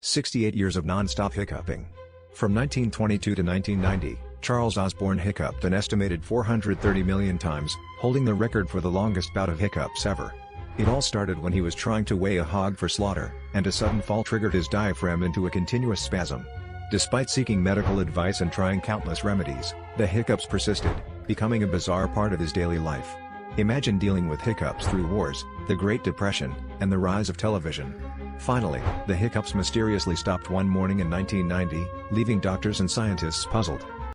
68 years of non-stop hiccuping. From 1922 to 1990, Charles Osborne hiccuped an estimated 430 million times, holding the record for the longest bout of hiccups ever. It all started when he was trying to weigh a hog for slaughter, and a sudden fall triggered his diaphragm into a continuous spasm. Despite seeking medical advice and trying countless remedies, the hiccups persisted, becoming a bizarre part of his daily life. Imagine dealing with hiccups through wars, the Great Depression, and the rise of television. Finally, the hiccups mysteriously stopped one morning in 1990, leaving doctors and scientists puzzled.